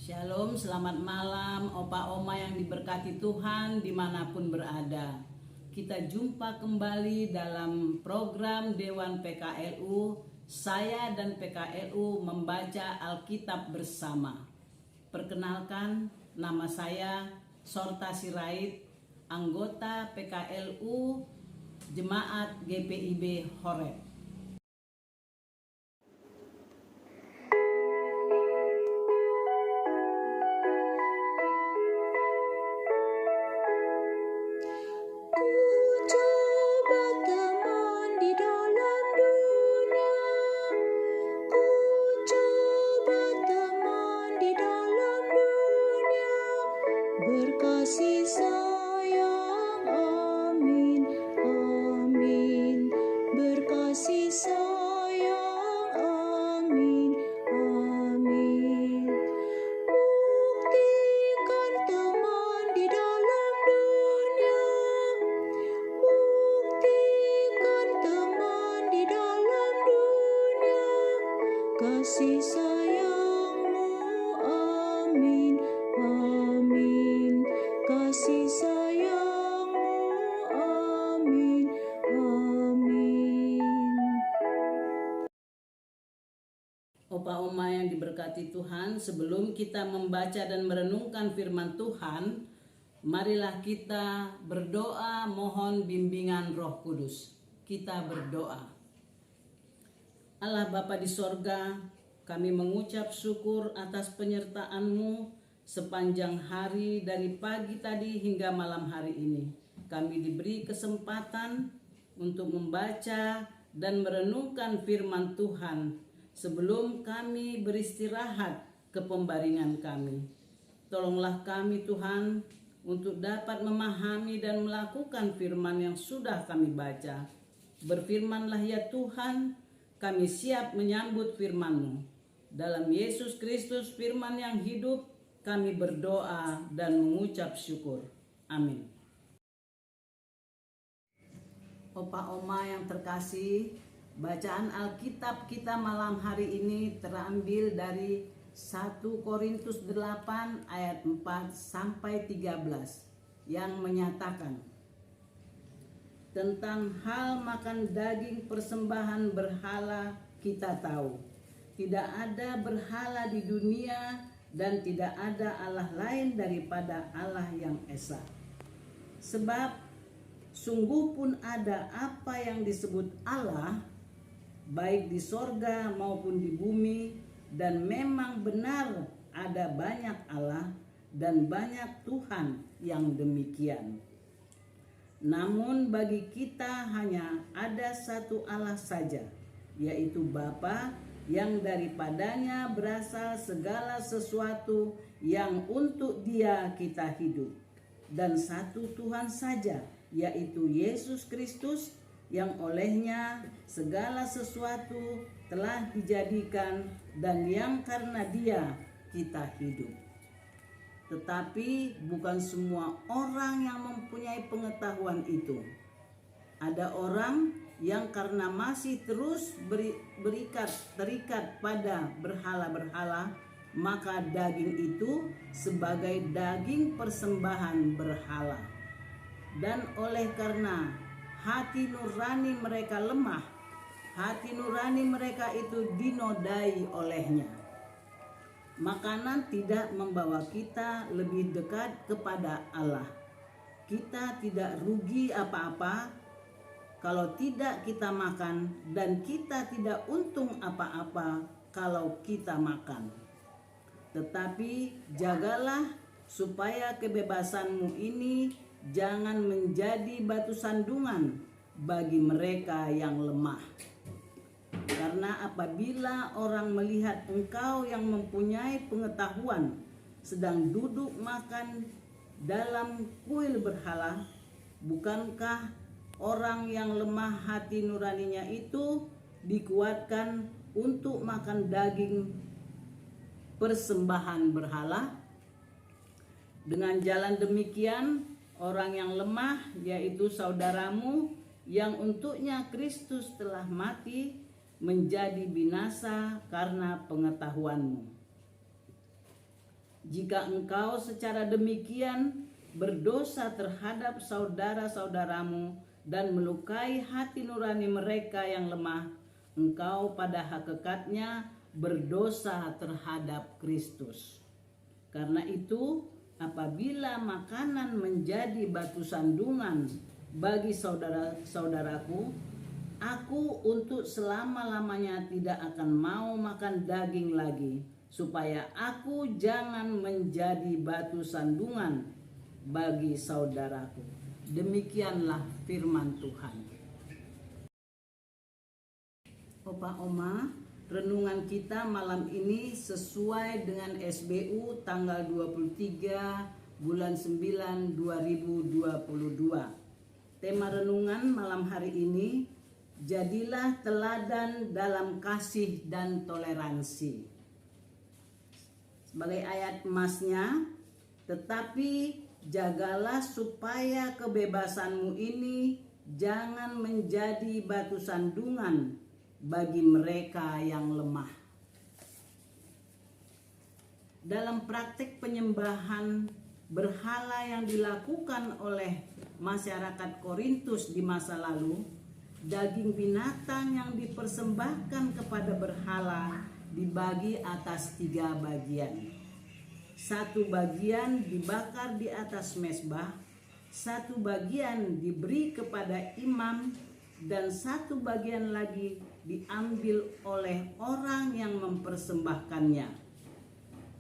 Shalom, selamat malam Opa Oma yang diberkati Tuhan dimanapun berada. Kita jumpa kembali dalam program Dewan PKLU. Saya dan PKLU membaca Alkitab bersama. Perkenalkan, nama saya Sorta Sirait, anggota PKLU Jemaat GPIB Horeb. Berkasih sayang, amin, amin. Berkasih sayang, amin, amin. Buktikan teman di dalam dunia, buktikan teman di dalam dunia, kasih sayangmu, amin, amin. Kasih sayangmu, amin, amin. Opa Oma yang diberkati Tuhan, sebelum kita membaca dan merenungkan firman Tuhan, marilah kita berdoa mohon bimbingan Roh Kudus. Kita berdoa. Allah Bapa di sorga, kami mengucap syukur atas penyertaan-Mu sepanjang hari dari pagi tadi hingga malam hari ini. Kami diberi kesempatan untuk membaca dan merenungkan firman Tuhan sebelum kami beristirahat ke pembaringan kami. Tolonglah kami Tuhan untuk dapat memahami dan melakukan firman yang sudah kami baca. Berfirmanlah ya Tuhan, kami siap menyambut firman-Mu. Dalam Yesus Kristus firman yang hidup, kami berdoa dan mengucap syukur. Amin. Opa Oma yang terkasih, bacaan Alkitab kita malam hari ini terambil dari 1 Korintus 8 ayat 4 sampai 13 yang menyatakan tentang hal makan daging persembahan berhala. Kita tahu tidak ada berhala di dunia dan tidak ada Allah lain daripada Allah yang esa. Sebab sungguh pun ada apa yang disebut Allah, baik di sorga maupun di bumi, dan memang benar ada banyak Allah dan banyak Tuhan yang demikian. Namun bagi kita hanya ada satu Allah saja, yaitu Bapa, yang daripadanya berasal segala sesuatu yang untuk Dia kita hidup, dan satu Tuhan saja, yaitu Yesus Kristus, yang olehnya segala sesuatu telah dijadikan dan yang karena Dia kita hidup. Tetapi bukan semua orang yang mempunyai pengetahuan itu. Ada orang yang karena masih terus terikat pada berhala-berhala, maka daging itu sebagai daging persembahan berhala. Dan oleh karena hati nurani mereka lemah, hati nurani mereka itu dinodai olehnya. Makanan tidak membawa kita lebih dekat kepada Allah. Kita tidak rugi apa-apa kalau tidak kita makan, dan kita tidak untung apa-apa kalau kita makan. Tetapi jagalah supaya kebebasanmu ini jangan menjadi batu sandungan bagi mereka yang lemah. Karena apabila orang melihat engkau yang mempunyai pengetahuan sedang duduk makan dalam kuil berhala, bukankah orang yang lemah hati nuraninya itu dikuatkan untuk makan daging persembahan berhala? Dengan jalan demikian, orang yang lemah, yaitu saudaramu yang untuknya Kristus telah mati, menjadi binasa karena pengetahuanmu. Jika engkau secara demikian berdosa terhadap saudara-saudaramu dan melukai hati nurani mereka yang lemah, engkau pada hakikatnya berdosa terhadap Kristus. Karena itu, apabila makanan menjadi batu sandungan bagi saudara-saudaraku, aku untuk selama-lamanya tidak akan mau makan daging lagi, supaya aku jangan menjadi batu sandungan bagi saudaraku. Demikianlah firman Tuhan. Opa Oma, renungan kita malam ini sesuai dengan SBU tanggal 23 bulan 9 2022. Tema renungan malam hari ini, jadilah teladan dalam kasih dan toleransi. Sebagai ayat emasnya, tetapi jagalah supaya kebebasanmu ini jangan menjadi batu sandungan bagi mereka yang lemah. Dalam praktik penyembahan berhala yang dilakukan oleh masyarakat Korintus di masa lalu, daging binatang yang dipersembahkan kepada berhala dibagi atas 3 bagian. 1 bagian dibakar di atas mezbah, 1 bagian diberi kepada imam, dan 1 bagian lagi diambil oleh orang yang mempersembahkannya.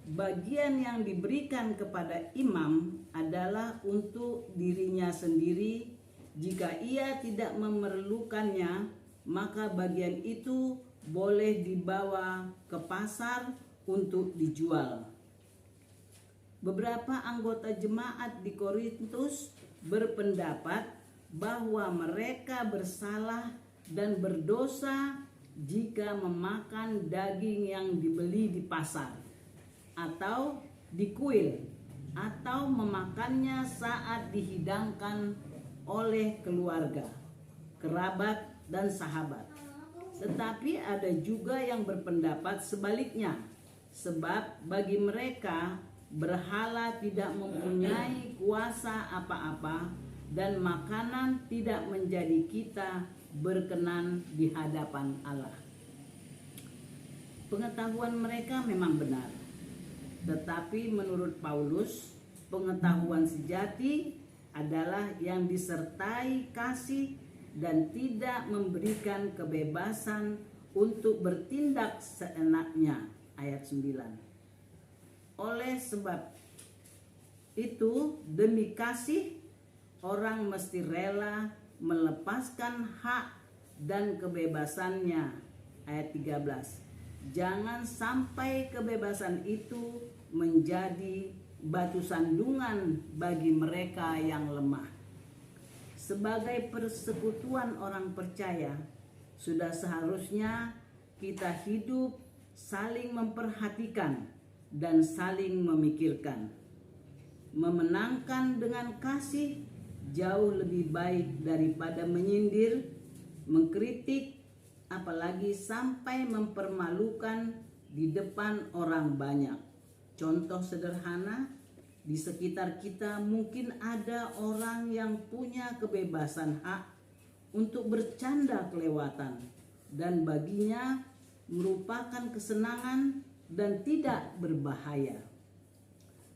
Bagian yang diberikan kepada imam adalah untuk dirinya sendiri. Jika ia tidak memerlukannya, maka bagian itu boleh dibawa ke pasar untuk dijual. Beberapa anggota jemaat di Korintus berpendapat bahwa mereka bersalah dan berdosa jika memakan daging yang dibeli di pasar atau di kuil, atau memakannya saat dihidangkan oleh keluarga, kerabat, dan sahabat. Tetapi ada juga yang berpendapat sebaliknya, sebab bagi mereka berhala tidak mempunyai kuasa apa-apa dan makanan tidak menjadi kita berkenan di hadapan Allah. Pengetahuan mereka memang benar, tetapi menurut Paulus, pengetahuan sejati adalah yang disertai kasih dan tidak memberikan kebebasan untuk bertindak seenaknya. Ayat 9. Oleh sebab itu, demi kasih, orang mesti rela melepaskan hak dan kebebasannya. Ayat 13. Jangan sampai kebebasan itu menjadi batu sandungan bagi mereka yang lemah. Sebagai persekutuan orang percaya, sudah seharusnya kita hidup saling memperhatikan dan saling memikirkan. Memenangkan dengan kasih jauh lebih baik daripada menyindir, mengkritik, apalagi sampai mempermalukan di depan orang banyak. Contoh sederhana, di sekitar kita mungkin ada orang yang punya kebebasan hak untuk bercanda kelewatan, dan baginya merupakan kesenangan dan tidak berbahaya.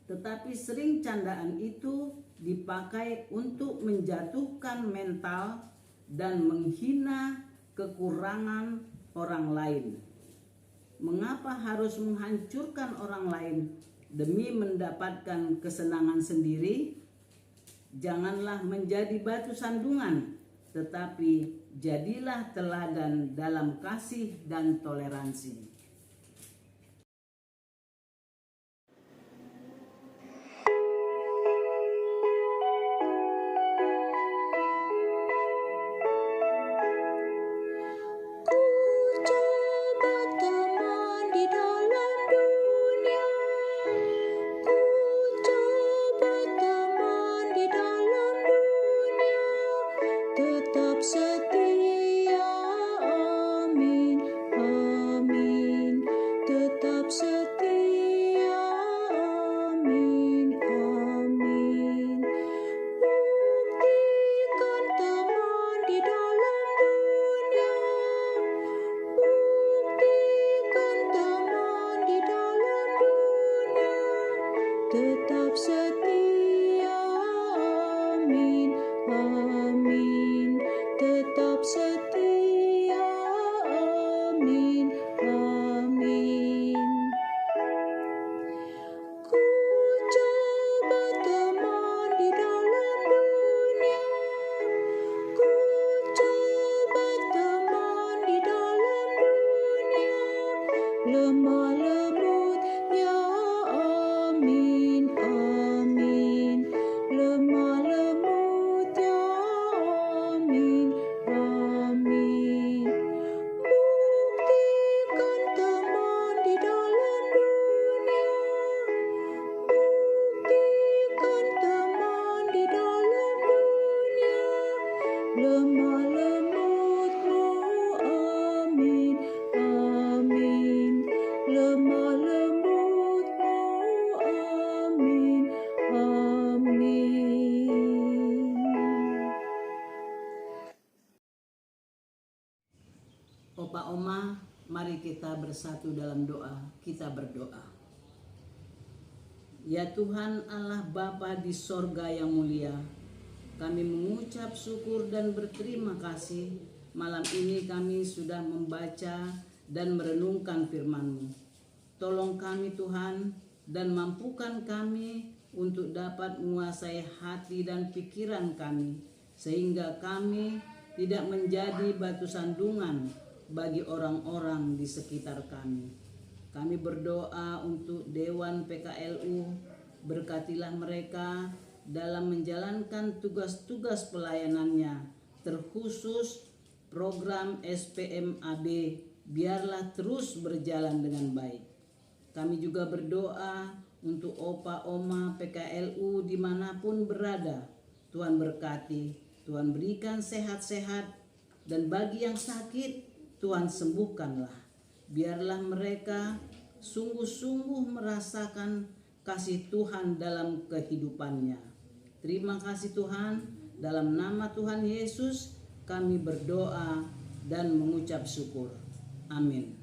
Tetapi sering candaan itu dipakai untuk menjatuhkan mental dan menghina kekurangan orang lain. Mengapa harus menghancurkan orang lain demi mendapatkan kesenangan sendiri? Janganlah menjadi batu sandungan, tetapi jadilah teladan dalam kasih dan toleransi. Tetap setia, amin, amin. tetap setia. Amin, amin, tetap setia. Amin, amin. Ku coba teman di dalam dunia, ku coba teman di dalam dunia, lemah lembutnya. Amin, amin, lemah lembutnya. Amin, amin. Buktikan teman di dalam dunia, buktikan teman di dalam dunia, lemah lembutmu. Amin, amin, lemah lembutmu. Amin, amin. Opa Oma, mari kita bersatu dalam doa. Kita berdoa. Ya Tuhan Allah Bapa di sorga yang mulia, kami mengucap syukur dan berterima kasih malam ini kami sudah membaca dan merenungkan firman-Mu. Tolong kami Tuhan dan mampukan kami untuk dapat menguasai hati dan pikiran kami, sehingga kami tidak menjadi batu sandungan bagi orang-orang di sekitar kami. Kami berdoa untuk Dewan PKLU, berkatilah mereka dalam menjalankan tugas-tugas pelayanannya, terkhusus program SPMAB, biarlah terus berjalan dengan baik. Kami juga berdoa untuk Opa Oma PKLU dimanapun berada. Tuhan berkati, Tuhan berikan sehat-sehat, dan bagi yang sakit Tuhan sembuhkanlah. Biarlah mereka sungguh-sungguh merasakan kasih Tuhan dalam kehidupannya. Terima kasih Tuhan, dalam nama Tuhan Yesus kami berdoa dan mengucap syukur. Amin.